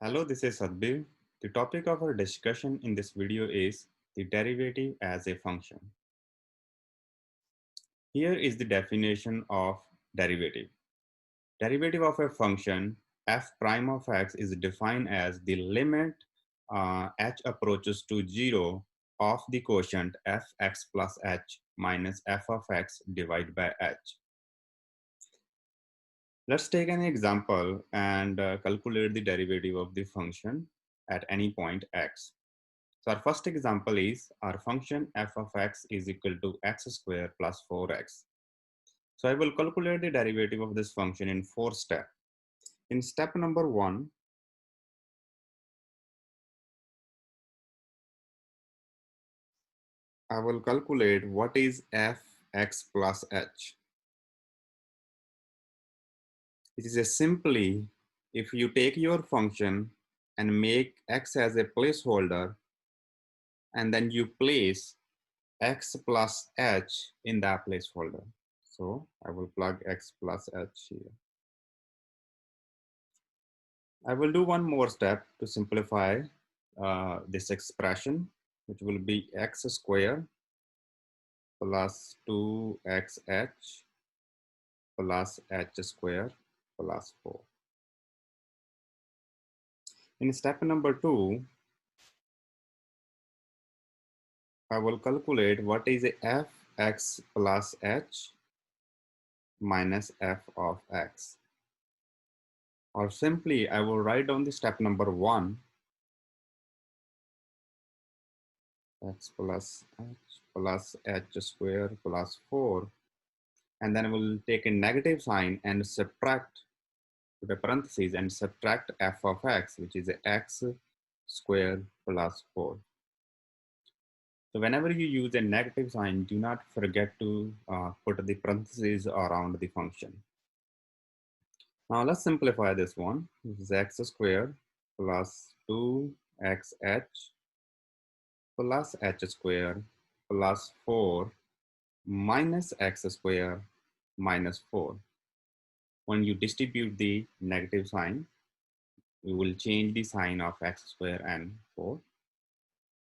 Hello, this is Sadbir. The topic of our discussion in this video is the derivative as a function. Here is the definition of derivative. Derivative of a function f prime of x is defined as the limit h approaches to 0 of the quotient fx plus h minus f of x divided by h. Let's take an example and calculate the derivative of the function at any point x. So our first example is our function f of x is equal to x squared plus 4x. So I will calculate the derivative of this function in 4 steps. In step number 1, I will calculate what is fx plus h. It is a simply, if you take your function and make x as a placeholder, and then you place x plus h in that placeholder. So I will plug x plus h here. I will do one more step to simplify this expression, which will be x squared plus 2xh plus h squared plus 4. In step number 2, I will calculate what is fx plus h minus f of x. Or simply, I will write down the step number 1, x plus h squared plus 4. And then we'll take a negative sign and subtract to the parentheses and subtract f of x, which is x squared plus 4. So whenever you use a negative sign, do not forget to put the parentheses around the function. Now let's simplify this one. This is x squared plus 2xh plus h squared plus 4 minus x squared minus 4. When you distribute the negative sign, we will change the sign of x squared and 4.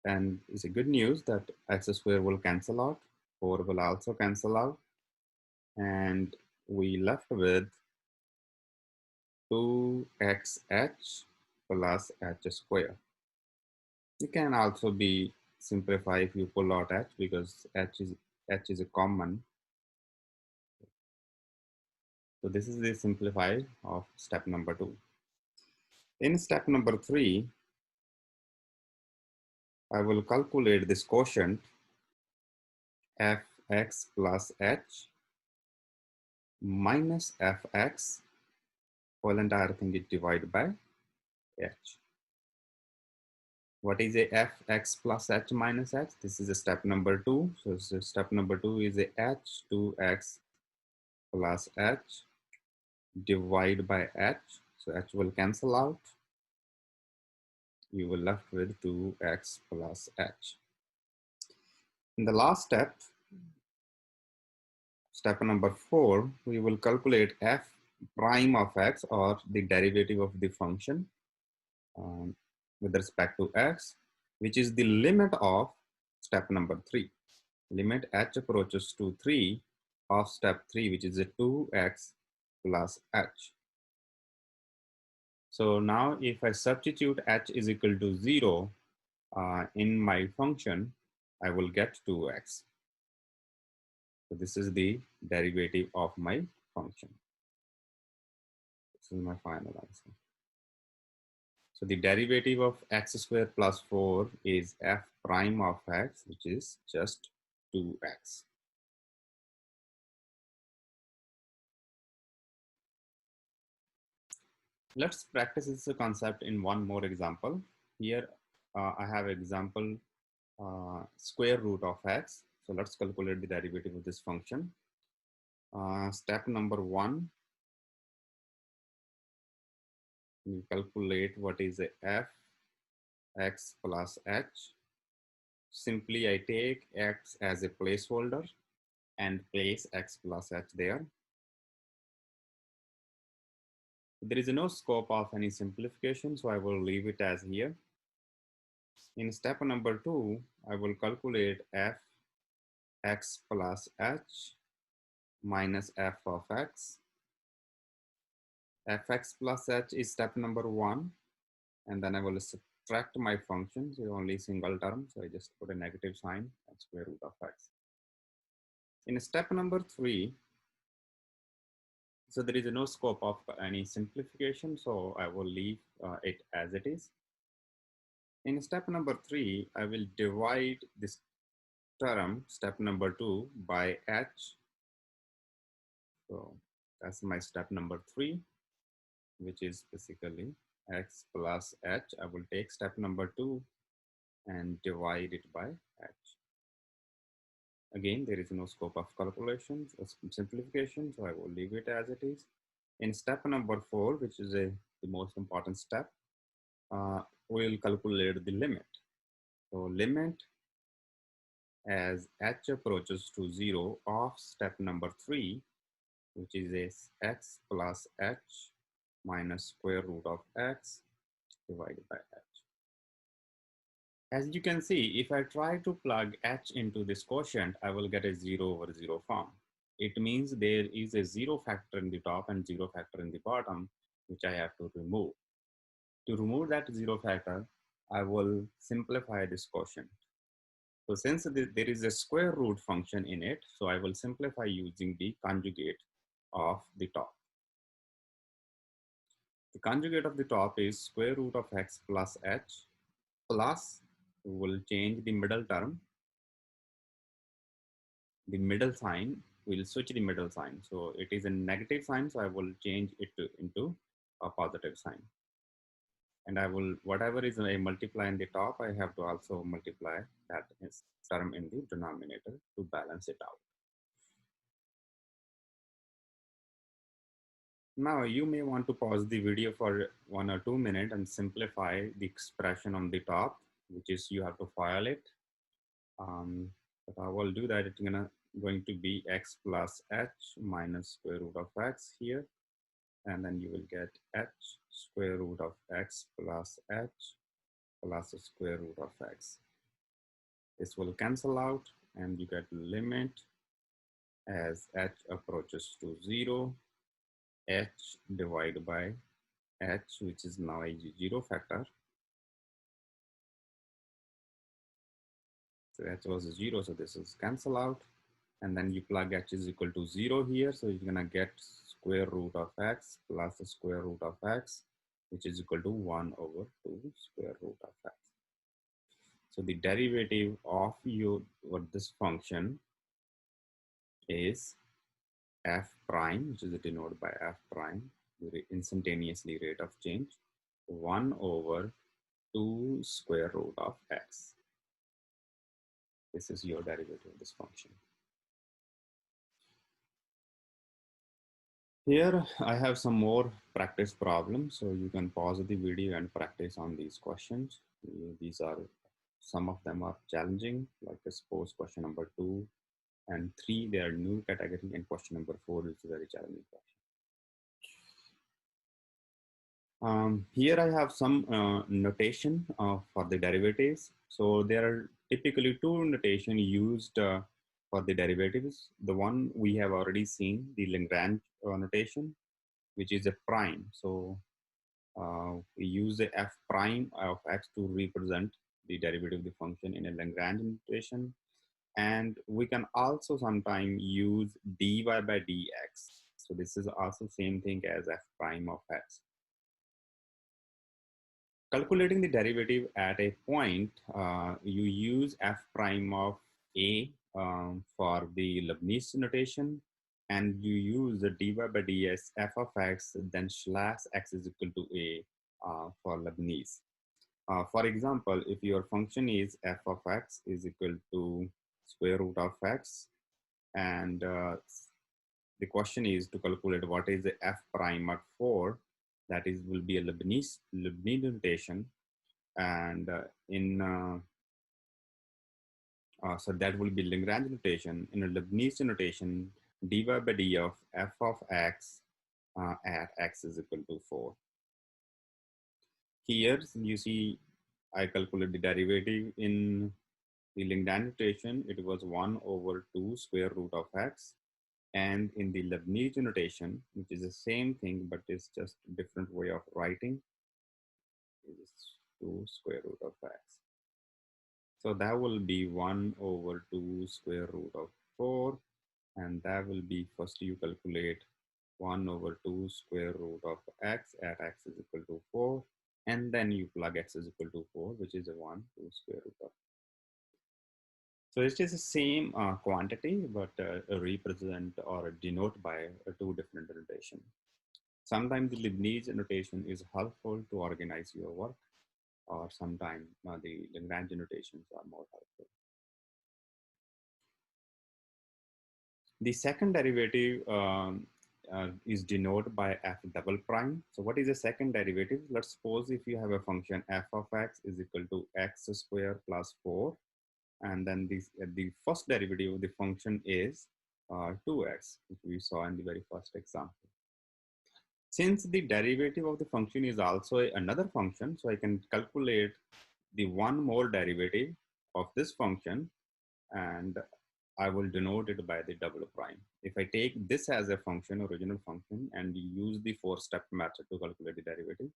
And it's a good news that x squared will cancel out, 4 will also cancel out, and we left with 2xh plus h squared. It can also be simplified if you pull out h, because h is a common. So this is the simplified of step number 2. In step number 3, I will calculate this quotient fx plus h minus fx, whole entire thing is divided by h. What is a fx plus h minus h? This is a step number 2. So step number 2 is a h 2x plus h divided by h. So h will cancel out. You will left with 2x plus h. In the last step, step number 4, we will calculate f prime of x, or the derivative of the function with respect to x, which is the limit of step number 3. Limit h approaches to 3 of step 3, which is a 2x plus h. So now if I substitute h is equal to 0 in my function, I will get 2x. So this is the derivative of my function. This is my final answer. So the derivative of x squared plus 4 is f prime of x, which is just 2x. Let's practice this concept in one more example. Here I have example square root of x. So let's calculate the derivative of this function. Step number 1, we calculate what is a f x plus h. Simply I take x as a placeholder and place x plus h there. There is no scope of any simplification, so I will leave it as here. In step number 2, I will calculate fx plus h minus f of x. Fx plus h is step number 1, and then I will subtract my function, so only single term, so I just put a negative sign and square root of x. In step number 3, so there is no scope of any simplification, so I will leave it as it is. In step number 3, I will divide this term, step number 2, by h. So that's my step number 3, which is basically x plus h. I will take step number 2 and divide it by h. Again, there is no scope of calculations or simplification, so I will leave it as it is. In step number 4, which is the most important step, we'll calculate the limit. So limit as h approaches to 0 of step number 3, which is x plus h minus square root of x divided by h. As you can see, if I try to plug h into this quotient, I will get a 0 over 0 form. It means there is a 0 factor in the top and 0 factor in the bottom, which I have to remove. To remove that 0 factor, I will simplify this quotient. So since there is a square root function in it, so I will simplify using the conjugate of the top. The conjugate of the top is square root of x plus h plus, we will change the middle term. The middle sign, we'll switch the middle sign. So it is a negative sign, so I will change it into a positive sign. And I will, whatever is I multiply in the top, I have to also multiply that term in the denominator to balance it out. Now you may want to pause the video for 1 or 2 minutes and simplify the expression on the top, which is you have to file it. But I will do that. It's going to be x plus h minus square root of x here. And then you will get h square root of x plus h plus the square root of x. This will cancel out and you get limit as h approaches to 0, h divided by h, which is now a 0 factor. So h was 0, so this is cancel out. And then you plug h is equal to 0 here. So you're gonna get square root of x plus the square root of x, which is equal to 1 over 2 square root of x. So the derivative of this function is f prime, which is denoted by f prime, the instantaneously rate of change, 1 over 2 square root of x. This is your derivative of this function. Here I have some more practice problems, so you can pause the video and practice on these questions. These are, some of them are challenging, like suppose question number 2 and 3, they are new category, and question number 4 is a very challenging question. Here I have some notation for the derivatives. So there are typically two notation used for the derivatives. The one we have already seen, the Lagrange notation, which is a prime. So we use the f prime of x to represent the derivative of the function in a Lagrange notation. And we can also sometimes use dy by dx. So this is also same thing as f prime of x. Calculating the derivative at a point, you use f prime of a for the Leibniz notation, and you use the dy by dx f of x, then slash x is equal to a for Leibniz. For example, if your function is f of x is equal to square root of x, and the question is to calculate what is the f prime at 4, that is will be a Leibniz notation, and so that will be Lagrange notation. In a Leibniz notation, dy by d of f of x at x is equal to 4. Here you see I calculate the derivative in the Lagrange notation. It was 1 over 2 square root of x. And in the Leibniz notation, which is the same thing, but it's just a different way of writing, is 2 square root of x. So that will be 1 over 2 square root of 4. And that will be, first you calculate 1 over 2 square root of x at x is equal to 4. And then you plug x is equal to 4, which is a 1, 2 square root of. So it is the same quantity, but represent or denote by two different notation. Sometimes the Leibniz notation is helpful to organize your work, or sometimes the Lagrange notations are more helpful. The second derivative is denoted by f double prime. So what is the second derivative? Let's suppose if you have a function f of x is equal to x squared plus 4. And then the first derivative of the function is 2x, which we saw in the very first example. Since the derivative of the function is also another function, so I can calculate the one more derivative of this function, and I will denote it by the double prime. If I take this as a function, original function, and use the 4-step method to calculate the derivative,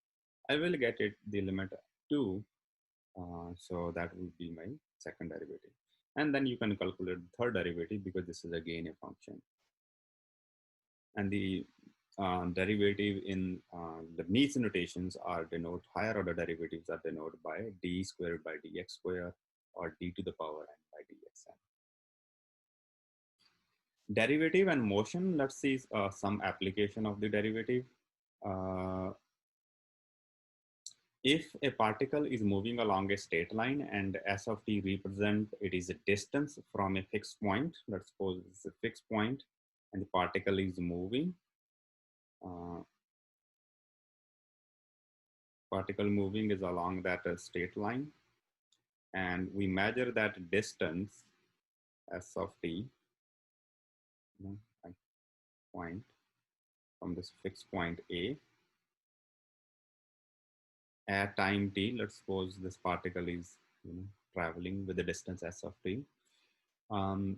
I will get it the limit 2. So that will be my second derivative. And then you can calculate the third derivative because this is again a function. And the derivative in the Leibniz notations are denote higher order derivatives are denoted by d squared by dx squared or d to the power n by dxn. Derivative and motion, let's see some application of the derivative. If a particle is moving along a straight line and s of t represent it is a distance from a fixed point, let's suppose it's a fixed point and the particle is moving. Particle moving is along that straight line, and we measure that distance s of t, point from this fixed point A at time t. Let's suppose this particle is traveling with the distance s of t.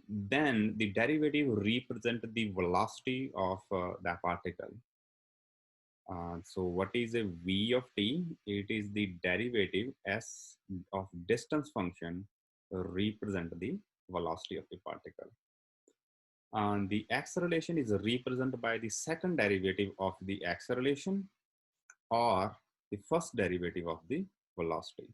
Then the derivative represent the velocity of that particle. So what is a v of t? It is the derivative s of distance function represent the velocity of the particle. And the acceleration is represented by the second derivative of the acceleration or the first derivative of the velocity.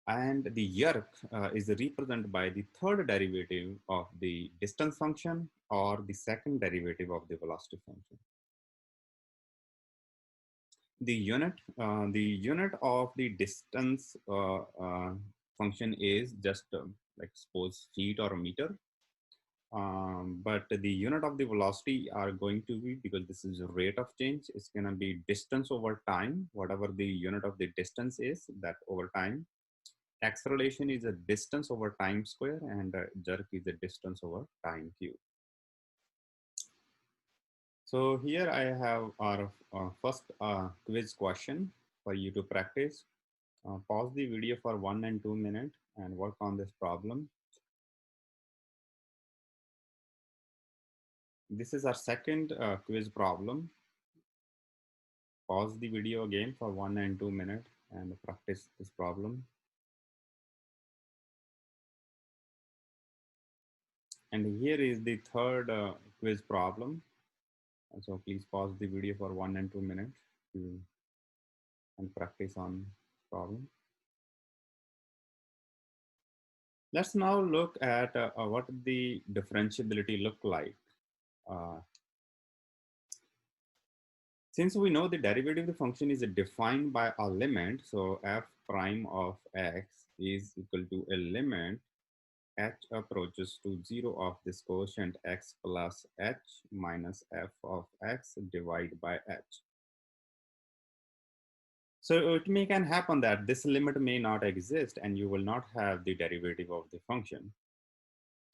And the yerk is represented by the third derivative of the distance function or the second derivative of the velocity function. The unit of the distance function is just like suppose feet or meter. But the unit of the velocity are going to be, because this is a rate of change, it's going to be distance over time, whatever the unit of the distance is, that over time. Acceleration is a distance over time square, and jerk is a distance over time cube. So here I have our first quiz question for you to practice. Pause the video for 1 and 2 minutes and work on this problem. This is our second quiz problem. Pause the video again for 1 and 2 minutes and practice this problem. And here is the third quiz problem. So please pause the video for 1 and 2 minutes and practice on problem. Let's now look at what the differentiability look like. Since we know the derivative of the function is defined by a limit, so f prime of x is equal to a limit h approaches to 0 of this quotient x plus h minus f of x divided by h. So it can happen that this limit may not exist and you will not have the derivative of the function.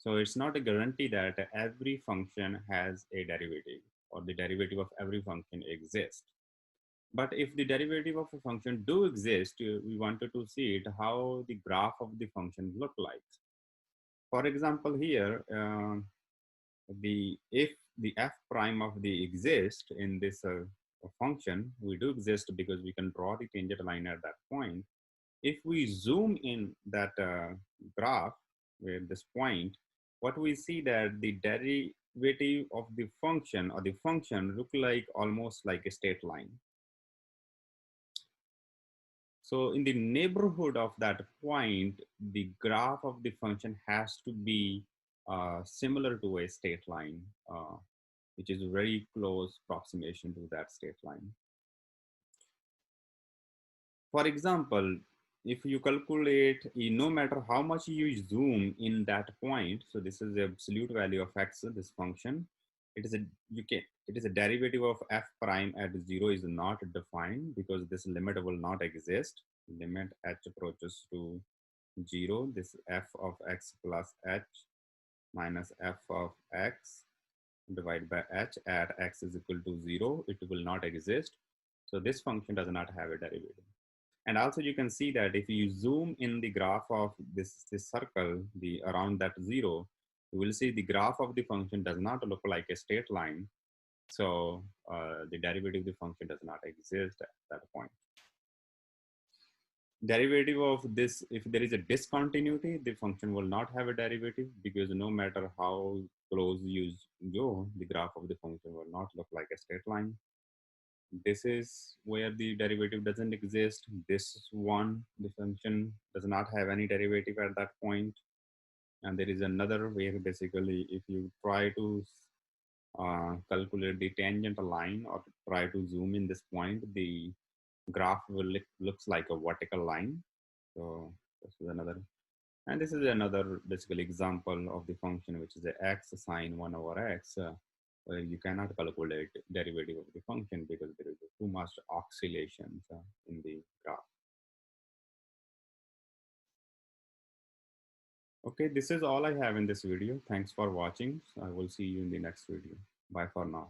So it's not a guarantee that every function has a derivative or the derivative of every function exists. But if the derivative of a function do exist, we wanted to see it how the graph of the function look like. For example, here, the if the f prime of the exist in this function, we do exist because we can draw the tangent line at that point. If we zoom in that graph with this point, what we see that the derivative of the function or the function look like almost like a straight line. So in the neighborhood of that point, the graph of the function has to be similar to a straight line, which is a very close approximation to that straight line. For example, if you calculate, no matter how much you zoom in that point, so this is the absolute value of x, this function, it is a derivative of f prime at 0 is not defined because this limit will not exist. Limit h approaches to 0, this f of x plus h minus f of x divided by h at x is equal to 0, it will not exist. So this function does not have a derivative. And also you can see that if you zoom in the graph of this circle, the around that 0, you will see the graph of the function does not look like a straight line. So the derivative of the function does not exist at that point. Derivative of this, if there is a discontinuity, the function will not have a derivative because no matter how close you go, the graph of the function will not look like a straight line. This is where the derivative doesn't exist. This one, the function does not have any derivative at that point. And there is another way, basically, if you try to calculate the tangent line or try to zoom in this point, the graph will looks like a vertical line. So this is another, and this is another basically example of the function, which is the x sine 1 over x. Where you cannot calculate derivative of the function because there is too much oscillations in the graph. Okay, this is all I have in this video. Thanks for watching. I will see you in the next video. Bye for now.